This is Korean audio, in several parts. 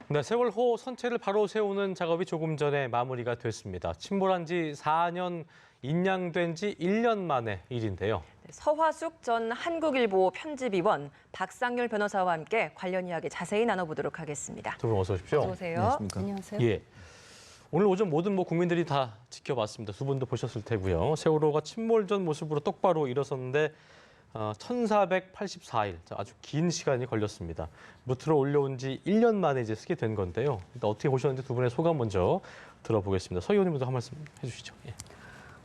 네, 세월호 선체를 바로 세우는 작업이 조금 전에 마무리가 됐습니다. 침몰한 지 4년, 인양된 지 1년 만의 일인데요. 서화숙 전 한국일보 편집위원 박상률 변호사와 함께 관련 이야기 자세히 나눠보도록 하겠습니다. 두 분 어서 오십시오. 어서 오세요. 안녕하십니까. 안녕하세요. 예. 오늘 오전 모든 국민들이 다 지켜봤습니다. 두 분도 보셨을 테고요. 세월호가 침몰 전 모습으로 똑바로 일어섰는데 1484일, 아주 긴 시간이 걸렸습니다. 무트로 올려온 지 1년 만에 이제 쓰게 된 건데요. 일단 어떻게 보셨는지 두 분의 소감 먼저 들어보겠습니다. 서 의원님도 한 말씀 해주시죠. 예.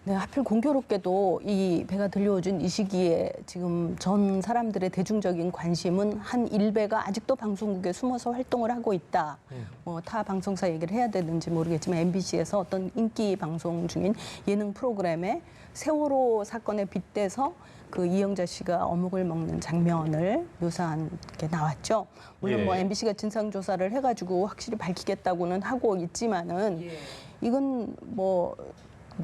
네, 하필 공교롭게도 이 배가 들려오준 이 시기에 지금 전 사람들의 대중적인 관심은 한 일배가 아직도 방송국에 숨어서 활동을 하고 있다. 뭐 타 방송사 얘기를 해야 되는지 모르겠지만 MBC에서 어떤 인기 방송 중인 예능 프로그램에 세월호 사건에 빗대서 그 이영자 씨가 어묵을 먹는 장면을 묘사한 게 나왔죠. 물론 뭐 예. MBC가 진상조사를 해가지고 확실히 밝히겠다고는 하고 있지만은 이건 뭐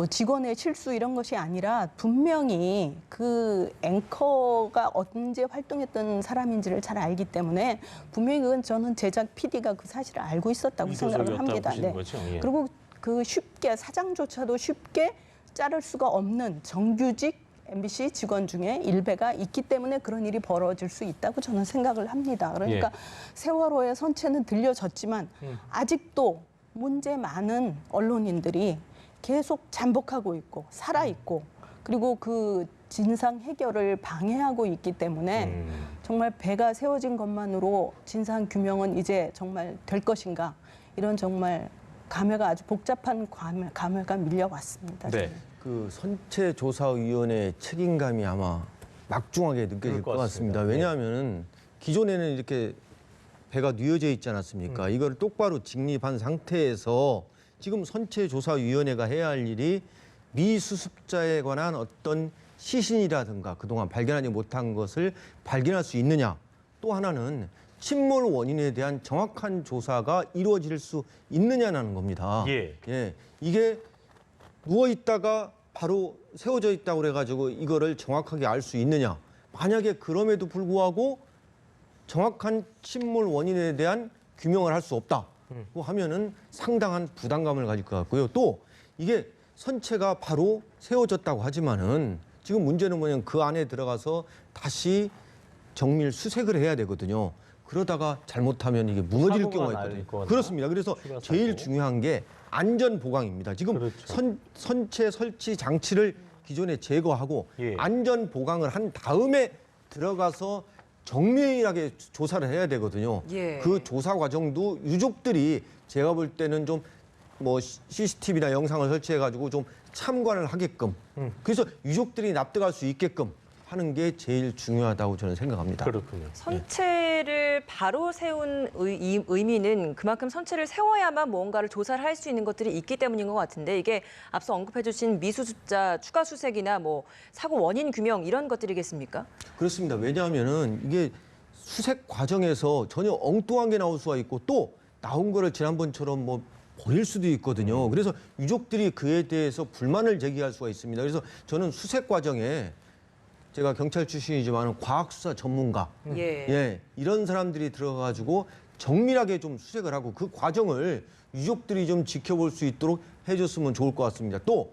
직원의 실수 이런 것이 아니라 분명히 그 앵커가 언제 활동했던 사람인지를 잘 알기 때문에 분명히 그건 저는 제작 PD가 그 사실을 알고 있었다고 생각을 합니다. 네. 거죠? 예. 그리고 그 쉽게 사장조차도 쉽게 자를 수가 없는 정규직 MBC 직원 중에 일배가 있기 때문에 그런 일이 벌어질 수 있다고 저는 생각을 합니다. 그러니까 세월호의 선체는 들려졌지만 아직도 문제 많은 언론인들이 계속 잠복하고 있고 살아있고 그리고 그 진상 해결을 방해하고 있기 때문에 정말 배가 세워진 것만으로 진상 규명은 이제 정말 될 것인가 이런 정말 감회가 아주 복잡한 감회가 밀려왔습니다. 네. 그 선체조사위원회의 책임감이 아마 막중하게 느껴질 것 같습니다. 왜냐하면 기존에는 이렇게 배가 뉘어져 있지 않았습니까? 이걸 똑바로 직립한 상태에서 지금 선체조사위원회가 해야 할 일이 미수습자에 관한 어떤 시신이라든가 그동안 발견하지 못한 것을 발견할 수 있느냐. 또 하나는 침몰 원인에 대한 정확한 조사가 이루어질 수 있느냐는 겁니다. 예. 이게 누워 있다가 바로 세워져 있다고 그래가지고 이거를 정확하게 알 수 있느냐. 만약에 그럼에도 불구하고 정확한 침몰 원인에 대한 규명을 할 수 없다. 하면은 상당한 부담감을 가질 것 같고요. 또 이게 선체가 바로 세워졌다고 하지만은 지금 문제는 뭐냐면 그 안에 들어가서 다시 정밀 수색을 해야 되거든요. 그러다가 잘못하면 이게 무너질 경우가 있거든요. 그렇습니다. 그래서 제일 중요한 게 안전 보강입니다. 지금 그렇죠. 선체 설치 장치를 기존에 제거하고 안전 보강을 한 다음에 들어가서 정밀하게 조사를 해야 되거든요. 그 조사 과정도 유족들이 제가 볼 때는 좀 뭐 CCTV나 영상을 설치해가지고 좀 참관을 하게끔 그래서 유족들이 납득할 수 있게끔 하는 게 제일 중요하다고 저는 생각합니다. 그렇군요. 선체를 바로 세운 의미는 그만큼 선체를 세워야만 무언가를 조사를 할 수 있는 것들이 있기 때문인 것 같은데 이게 앞서 언급해 주신 미수습자 추가 수색이나 뭐 사고 원인 규명 이런 것들이겠습니까? 그렇습니다. 왜냐하면은 이게 수색 과정에서 전혀 엉뚱한 게 나올 수가 있고 또 나온 거를 지난번처럼 뭐 버릴 수도 있거든요. 그래서 유족들이 그에 대해서 불만을 제기할 수가 있습니다. 그래서 저는 수색 과정에 제가 경찰 출신이지만 과학수사 전문가, 이런 사람들이 들어가지고 정밀하게 좀 수색을 하고 그 과정을 유족들이 좀 지켜볼 수 있도록 해줬으면 좋을 것 같습니다. 또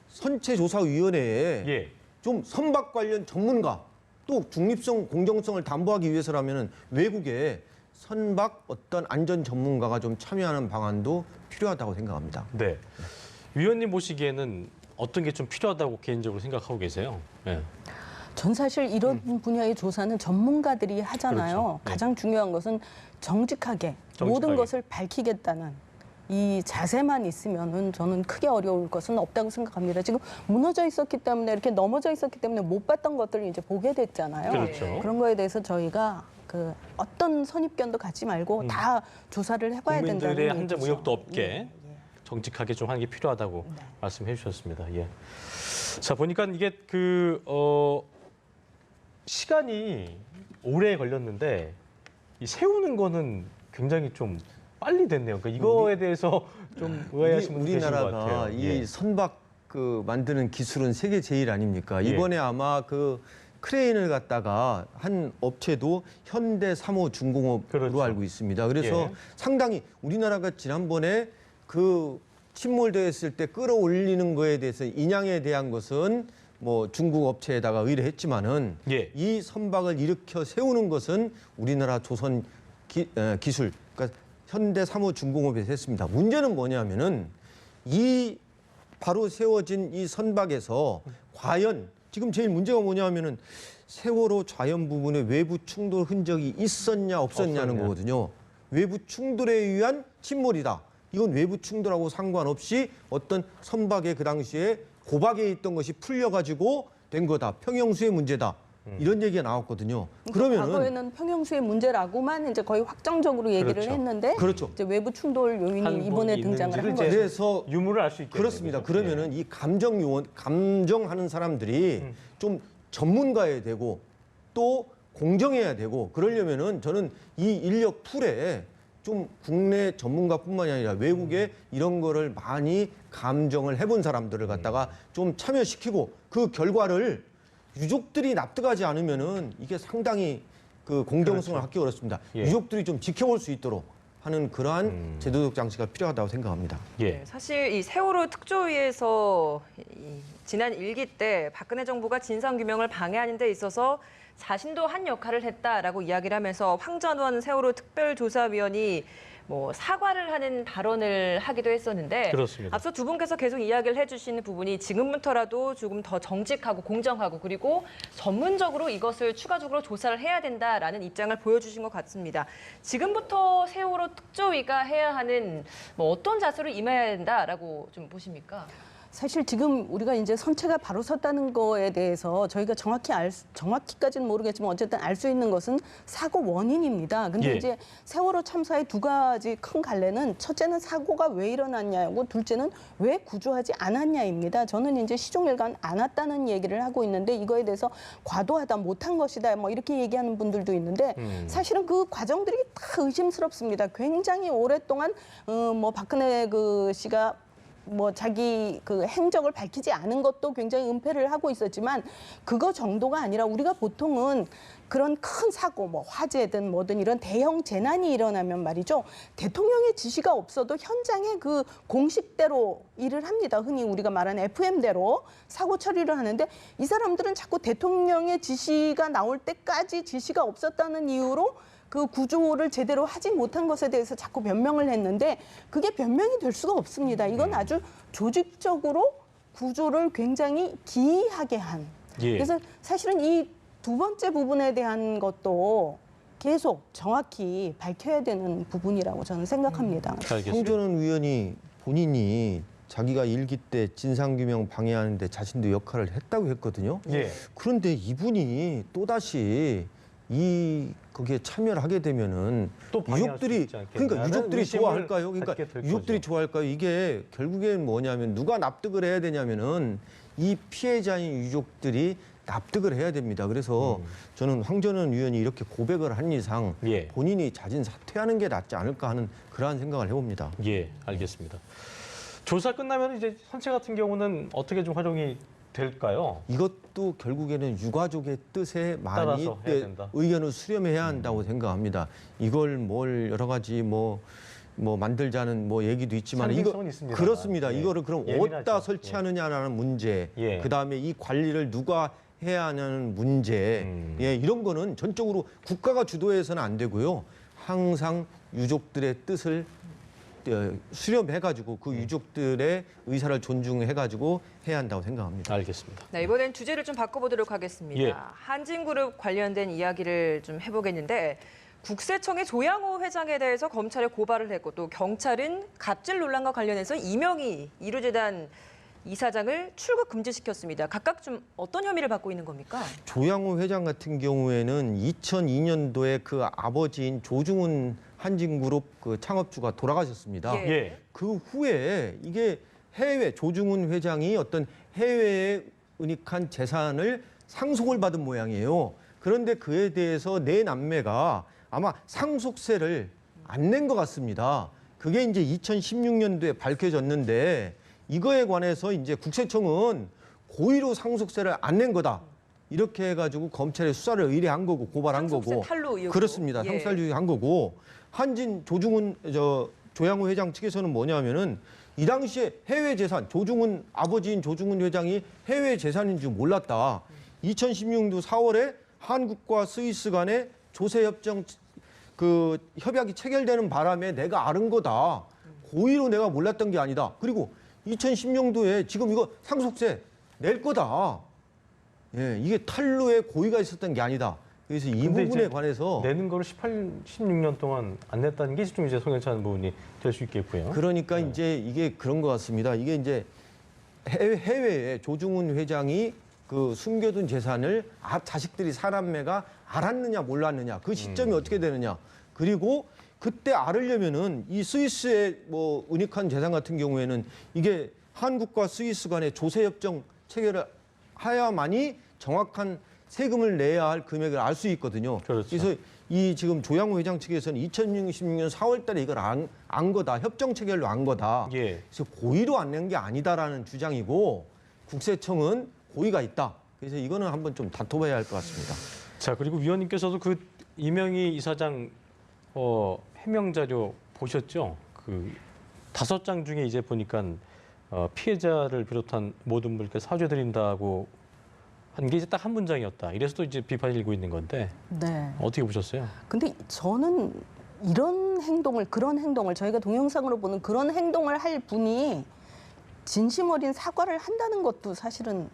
선체조사위원회에 좀 선박 관련 전문가, 또 중립성, 공정성을 담보하기 위해서라면 외국에 선박 어떤 안전 전문가가 좀 참여하는 방안도 필요하다고 생각합니다. 네. 위원님 보시기에는 어떤 게 좀 필요하다고 개인적으로 생각하고 계세요? 네. 전 사실 이런 분야의 조사는 전문가들이 하잖아요. 그렇죠. 가장 중요한 것은 정직하게 모든 것을 밝히겠다는 이 자세만 있으면은 저는 크게 어려울 것은 없다고 생각합니다. 지금 무너져 있었기 때문에 이렇게 넘어져 있었기 때문에 못 봤던 것들을 이제 보게 됐잖아요. 그렇죠. 그런 거에 대해서 저희가 그 어떤 선입견도 갖지 말고 다 조사를 해봐야 된다는 국민들의 한 얘기죠. 점 의혹도 없게 정직하게 좀 하는 게 필요하다고 말씀해 주셨습니다. 예. 자, 보니까 이게 시간이 오래 걸렸는데 이 세우는 거는 굉장히 좀 빨리 됐네요. 그러니까 이거에 대해서 좀 의아해하시는 분들 계신 것 같아요. 우리나라가 이 선박 그 만드는 기술은 세계 제일 아닙니까? 이번에 아마 그 크레인을 갖다가 한 업체도 현대사무중공업으로 그렇죠. 알고 있습니다. 그래서 예. 상당히 우리나라가 지난번에 그 침몰되었을 때 끌어올리는 거에 대해서 인양에 대한 것은 뭐 중국 업체에다가 의뢰했지만은 예. 이 선박을 일으켜 세우는 것은 우리나라 조선 기술, 그러니까 현대사무중공업에서 했습니다. 문제는 뭐냐면은 이 바로 세워진 이 선박에서 과연 지금 제일 문제가 뭐냐면은 세월호 좌연 부분에 외부 충돌 흔적이 있었냐 없었냐는 없었냐. 거거든요. 외부 충돌에 의한 침몰이다. 이건 외부 충돌하고 상관없이 어떤 선박에 그 당시에 고박에 있던 것이 풀려가지고 된 거다. 평형수의 문제다. 이런 얘기가 나왔거든요. 그러면은 과거에는 평형수의 문제라고만 이제 거의 확정적으로 얘기를 그렇죠. 했는데 그렇죠. 이제 외부 충돌 요인이 한 이번에 분이 등장을 한 있는지를 거죠. 이제 그래서 유무를 알 수 있겠네요. 그렇습니다. 그죠? 그러면은 이 감정 요원, 감정하는 사람들이 좀 전문가여야 되고 또 공정해야 되고 그러려면은 저는 이 인력 풀에 좀 국내 전문가뿐만이 아니라 외국에 이런 거를 많이 감정을 해본 사람들을 갖다가 좀 참여시키고 그 결과를 유족들이 납득하지 않으면은 이게 상당히 그 공정성을 그렇죠. 갖기 어렵습니다. 예. 유족들이 좀 지켜볼 수 있도록 하는 그러한 제도적 장치가 필요하다고 생각합니다. 예. 네, 사실 이 세월호 특조위에서 지난 1기 때 박근혜 정부가 진상규명을 방해하는 데 있어서 자신도 한 역할을 했다라고 이야기를 하면서 황전원 세월호 특별조사위원이 뭐 사과를 하는 발언을 하기도 했었는데 그렇습니다. 앞서 두 분께서 계속 이야기를 해주시는 부분이 지금부터라도 조금 더 정직하고 공정하고 그리고 전문적으로 이것을 추가적으로 조사를 해야 된다라는 입장을 보여주신 것 같습니다. 지금부터 세월호 특조위가 해야 하는 뭐 어떤 자세로 임해야 된다라고 좀 보십니까? 사실 지금 우리가 이제 선체가 바로 섰다는 거에 대해서 저희가 정확히까지는 모르겠지만 어쨌든 알 수 있는 것은 사고 원인입니다. 근데 예. 이제 세월호 참사의 두 가지 큰 갈래는 첫째는 사고가 왜 일어났냐고 둘째는 왜 구조하지 않았냐입니다. 저는 이제 시종일관 안 왔다는 얘기를 하고 있는데 이거에 대해서 과도하다 못한 것이다 뭐 이렇게 얘기하는 분들도 있는데 사실은 그 과정들이 다 의심스럽습니다. 굉장히 오랫동안 뭐 박근혜 그 씨가 뭐 자기 그 행적을 밝히지 않은 것도 굉장히 은폐를 하고 있었지만 그거 정도가 아니라 우리가 보통은 그런 큰 사고 뭐 화재든 뭐든 이런 대형 재난이 일어나면 말이죠. 대통령의 지시가 없어도 현장에 그 공식대로 일을 합니다. 흔히 우리가 말하는 FM대로 사고 처리를 하는데 이 사람들은 자꾸 대통령의 지시가 나올 때까지 지시가 없었다는 이유로 그 구조를 제대로 하지 못한 것에 대해서 자꾸 변명을 했는데 그게 변명이 될 수가 없습니다. 이건 아주 조직적으로 구조를 굉장히 기이하게 한. 예. 그래서 사실은 이 두 번째 부분에 대한 것도 계속 정확히 밝혀야 되는 부분이라고 저는 생각합니다. 알겠습니다. 황전원 의원이 본인이 자기가 일기 때 진상규명 방해하는데 자신도 역할을 했다고 했거든요. 예. 그런데 이분이 또다시 거기에 참여를 하게 되면은 또 방해할 수 유족들이 있지 않겠냐는 그러니까 유족들이 의심을 좋아할까요? 그러니까 갖게 될 유족들이 거죠. 좋아할까요? 이게 결국엔 뭐냐면 누가 납득을 해야 되냐면은 이 피해자인 유족들이 납득을 해야 됩니다. 그래서 저는 황전원 의원이 이렇게 고백을 한 이상 예. 본인이 자진 사퇴하는 게 낫지 않을까 하는 그러한 생각을 해봅니다. 예, 알겠습니다. 조사 끝나면 이제 선체 같은 경우는 어떻게 좀 활용이 될까요? 이것도 결국에는 유가족의 뜻에 많이 따라서 해야 된다. 의견을 수렴해야 한다고 생각합니다. 이걸 뭘 여러 가지 뭐 만들자는 뭐 얘기도 있지만 상징성은 있습니다만. 그렇습니다. 예. 이거를 그럼 예민하죠. 어디다 설치하느냐라는 문제, 예. 그다음에 이 관리를 누가 해야 하냐는 문제, 예, 이런 거는 전적으로 국가가 주도해서는 안 되고요. 항상 유족들의 뜻을 수렴해가지고 그 유족들의 의사를 존중해가지고 해야 한다고 생각합니다. 알겠습니다. 네, 이번엔 주제를 좀 바꿔보도록 하겠습니다. 예. 한진그룹 관련된 이야기를 좀 해보겠는데 국세청의 조양호 회장에 대해서 검찰에 고발을 했고 또 경찰은 갑질 논란과 관련해서 이명희 이루재단 이사장을 출국 금지시켰습니다. 각각 좀 어떤 혐의를 받고 있는 겁니까? 조양호 회장 같은 경우에는 2002년도에 그 아버지인 조중훈 한진그룹 그 창업주가 돌아가셨습니다. 예. 예. 그 후에 이게 해외 조중훈 회장이 어떤 해외에 은닉한 재산을 상속을 받은 모양이에요. 그런데 그에 대해서 네 남매가 아마 상속세를 안 낸 것 같습니다. 그게 이제 2016년도에 밝혀졌는데 이거에 관해서 이제 국세청은 고의로 상속세를 안 낸 거다. 이렇게 해가지고 검찰에 수사를 의뢰한 거고 고발한 상속세 거고. 탈루 의혹으로. 그렇습니다. 예. 형사유기한 거고. 한진 조중훈 조양호 회장 측에서는 뭐냐면은 이 당시에 해외 재산 조중훈 아버지인 조중훈 회장이 해외 재산인 줄 몰랐다. 2016년 4월에 한국과 스위스 간의 조세 협정 그 협약이 체결되는 바람에 내가 아는 거다. 고의로 내가 몰랐던 게 아니다. 그리고 2010년도에 지금 이거 상속세 낼 거다. 예, 이게 탈루에 고의가 있었던 게 아니다. 그래서 이 근데 부분에 이제 관해서 내는 거를 16년 동안 안 냈다는 게 좀 이제 송연찮은 부분이 될 수 있겠고요. 그러니까 이제 이게 그런 것 같습니다. 이게 이제 해외에 조중훈 회장이 그 숨겨둔 재산을 자식들이 사남매가 알았느냐 몰랐느냐 그 시점이 어떻게 되느냐 그리고 그때 알으려면은 이 스위스의 뭐 은닉한 재산 같은 경우에는 이게 한국과 스위스 간의 조세 협정 체결을 해야만이 정확한 세금을 내야 할 금액을 알 수 있거든요. 그렇죠. 그래서 이 지금 조양호 회장 측에서는 2016년 4월 달에 이걸 안 거다. 협정 체결로 안 거다. 예. 그래서 고의로 안 낸 게 아니다라는 주장이고 국세청은 고의가 있다. 그래서 이거는 한번 좀 다퉈봐야 할 것 같습니다. 자, 그리고 위원님께서도 그 이명희 이사장 해명 자료 보셨죠? 그 5장 중에 이제 보니까 피해자를 비롯한 모든 분께 사죄드린다고 한 게 이제 딱 한 문장이었다. 이래서 또 이제 비판이 일고 있는 건데 네. 어떻게 보셨어요? 근데 저는 그런 행동을 저희가 동영상으로 보는 그런 행동을 할 분이 진심 어린 사과를 한다는 것도 사실은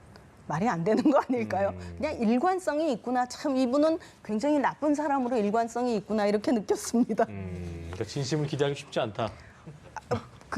말이 안 되는 거 아닐까요? 그냥 일관성이 있구나. 참 이분은 굉장히 나쁜 사람으로 일관성이 있구나 이렇게 느꼈습니다. 그러니까 진심을 기대하기 쉽지 않다.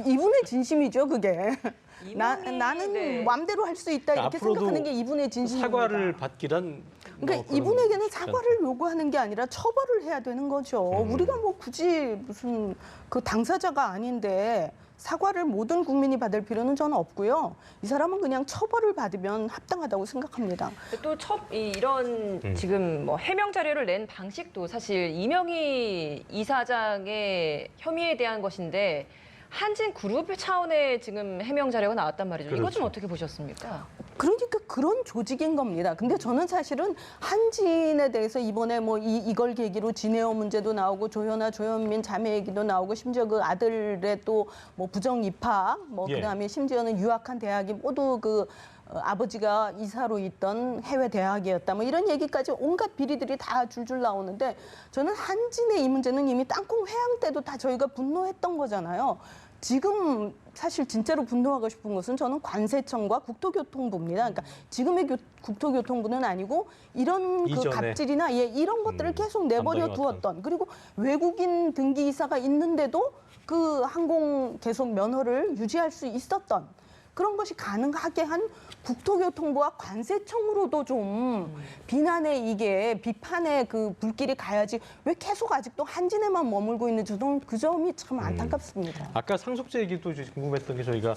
이분의 진심이죠, 그게. 이분이, 나는 네. 마음대로 할 수 있다 이렇게 앞으로도 생각하는 게 이분의 진심입니다. 사과를 받기란 그러니까 그런 이분에게는 쉽지 않다. 사과를 요구하는 게 아니라 처벌을 해야 되는 거죠. 우리가 뭐 굳이 무슨 그 당사자가 아닌데 사과를 모든 국민이 받을 필요는 저는 없고요. 이 사람은 그냥 처벌을 받으면 합당하다고 생각합니다. 또 이런 지금 뭐 해명 자료를 낸 방식도 사실 이명희 이사장의 혐의에 대한 것인데 한진 그룹 차원의 지금 해명 자료가 나왔단 말이죠. 이거 좀 그렇죠. 어떻게 보셨습니까? 그러니까 그런 조직인 겁니다. 근데 저는 사실은 한진에 대해서 이번에 뭐 이걸 계기로 진에어 문제도 나오고 조현아, 조현민 자매 얘기도 나오고 심지어 그 아들의 또 뭐 부정 입학, 뭐 예. 그다음에 심지어는 유학한 대학이 모두 그 아버지가 이사로 있던 해외 대학이었다. 뭐 이런 얘기까지 온갖 비리들이 다 줄줄 나오는데 저는 한진의 이 문제는 이미 땅콩 회항 때도 다 저희가 분노했던 거잖아요. 지금 사실 진짜로 분노하고 싶은 것은 저는 관세청과 국토교통부입니다. 그러니까 지금의 국토교통부는 아니고 이런 그 이전에. 갑질이나 이런 것들을 계속 내버려 담당해왔던. 두었던 그리고 외국인 등기이사가 있는데도 그 항공 계속 면허를 유지할 수 있었던 그런 것이 가능하게 한 국토교통부와 관세청으로도 좀 비판의 그 불길이 가야지 왜 계속 아직도 한진에만 머물고 있는지 저는 그 점이 참 안타깝습니다. 아까 상속세 얘기도 궁금했던 게 저희가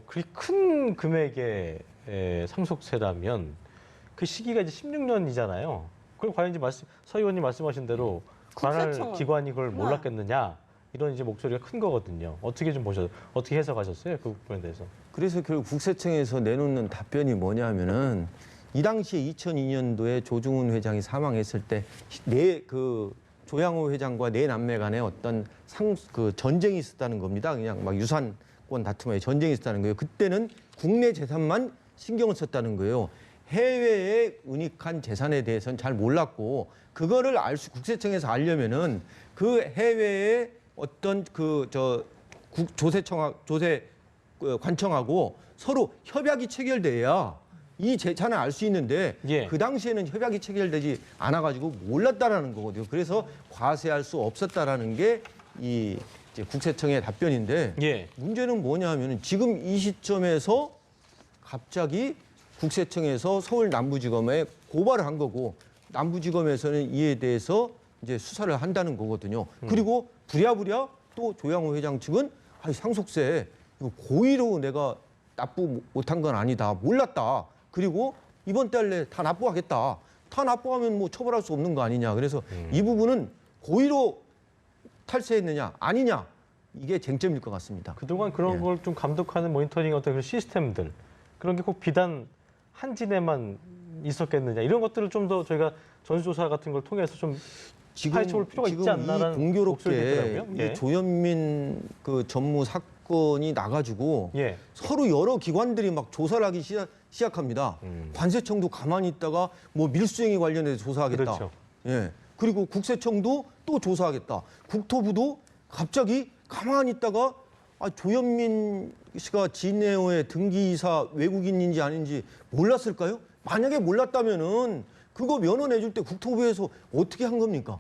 그렇게 큰 금액의 상속세라면 그 시기가 이제 16년이잖아요. 그걸 과연 이제 서 의원님 말씀하신 대로 관할 국세청은. 기관이 그걸 몰랐겠느냐 이런 이제 목소리가 큰 거거든요. 어떻게 좀 어떻게 해석하셨어요? 그 부분에 대해서? 그래서 결국 국세청에서 내놓는 답변이 뭐냐면은 이 당시에 2002년도에 조중훈 회장이 사망했을 때 그 조양호 회장과 네 남매 간에 어떤 그 전쟁이 있었다는 겁니다. 그냥 막 유산권 다툼에 전쟁이 있었다는 거예요. 그때는 국내 재산만 신경을 썼다는 거예요. 해외의 은닉한 재산에 대해서는 잘 몰랐고 그거를 국세청에서 알려면은 그 해외의 어떤 조세 관청하고 서로 협약이 체결돼야 이 재산을 알 수 있는데 예. 그 당시에는 협약이 체결되지 않아가지고 몰랐다라는 거거든요. 그래서 과세할 수 없었다라는 게 이 국세청의 답변인데 예. 문제는 뭐냐면은 지금 이 시점에서 갑자기 국세청에서 서울 남부지검에 고발을 한 거고 남부지검에서는 이에 대해서 이제 수사를 한다는 거거든요. 그리고 부랴부랴 또 조양호 회장 측은 상속세 이거 고의로 내가 납부 못한 건 아니다. 몰랐다. 그리고 이번 달에 다 납부하겠다. 다 납부하면 뭐 처벌할 수 없는 거 아니냐. 그래서 이 부분은 고의로 탈세했느냐 아니냐 이게 쟁점일 것 같습니다. 그동안 그런 예. 걸 좀 감독하는 모니터링 어떤 그런 시스템들 그런 게 꼭 비단 한진에만 있었겠느냐 이런 것들을 좀 더 저희가 전수조사 같은 걸 통해서 좀 파헤쳐볼 필요가 있지 않나라는 이 공교롭게 목소리가 있더라고요. 이 조현민 그 전무 사건이 나가지고 예. 서로 여러 기관들이 막 조사를 하기 시작합니다. 관세청도 가만히 있다가 뭐 밀수행위 관련해서 조사하겠다. 그렇죠. 예. 그리고 국세청도 또 조사하겠다. 국토부도 갑자기 가만히 있다가 조현민 씨가 진에어의 등기이사 외국인인지 아닌지 몰랐을까요? 만약에 몰랐다면은 그거 면허내줄 때 국토부에서 어떻게 한 겁니까?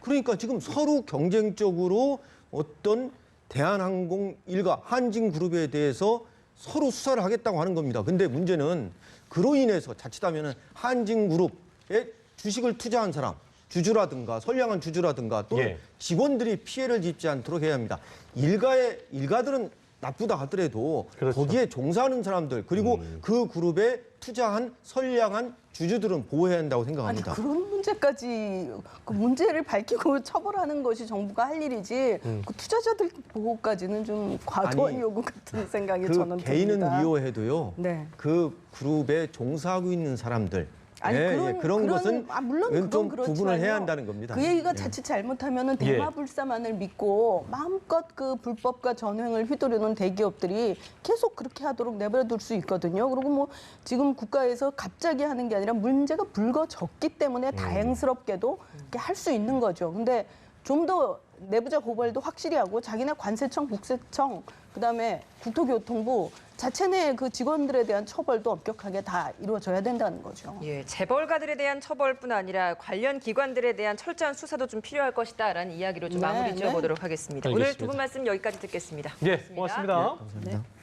그러니까 지금 서로 경쟁적으로 어떤 대한항공 일가 한진그룹에 대해서 서로 수사를 하겠다고 하는 겁니다. 근데 문제는 그로 인해서 자칫하면은 한진그룹에 주식을 투자한 사람, 주주라든가 선량한 주주라든가 또는 예. 직원들이 피해를 입지 않도록 해야 합니다. 일가들은 나쁘다 하더라도 그렇죠. 거기에 종사하는 사람들 그리고 그 그룹에 투자한 선량한 주주들은 보호해야 한다고 아니 생각합니다. 그런 문제까지 그 문제를 밝히고 처벌하는 것이 정부가 할 일이지 그 투자자들 보호까지는 좀 과도한 아니, 요구 같은 생각이 그 저는 개인은 듭니다. 미워해도요. 네. 그 그룹에 종사하고 있는 사람들 아니 그런 것은 물론 그건 좀 그렇지만요. 구분을 해야 한다는 겁니다. 그 얘기가 예. 자칫 잘못하면은 예. 대마불사만을 믿고 마음껏 그 불법과 전횡을 휘두르는 대기업들이 계속 그렇게 하도록 내버려둘 수 있거든요. 그리고 뭐 지금 국가에서 갑자기 하는 게 아니라 문제가 불거졌기 때문에 다행스럽게도 이렇게 할 수 있는 거죠. 근데 좀 더 내부자 고발도 확실히 하고 자기네 관세청, 국세청, 그다음에 국토교통부 자체 내 그 직원들에 대한 처벌도 엄격하게 다 이루어져야 된다는 거죠. 예, 재벌가들에 대한 처벌뿐 아니라 관련 기관들에 대한 철저한 수사도 좀 필요할 것이다라는 이야기로 좀 네, 마무리 네. 지어보도록 하겠습니다. 오늘 알겠습니다. 두 분 말씀 여기까지 듣겠습니다. 예, 고맙습니다. 감사합니다.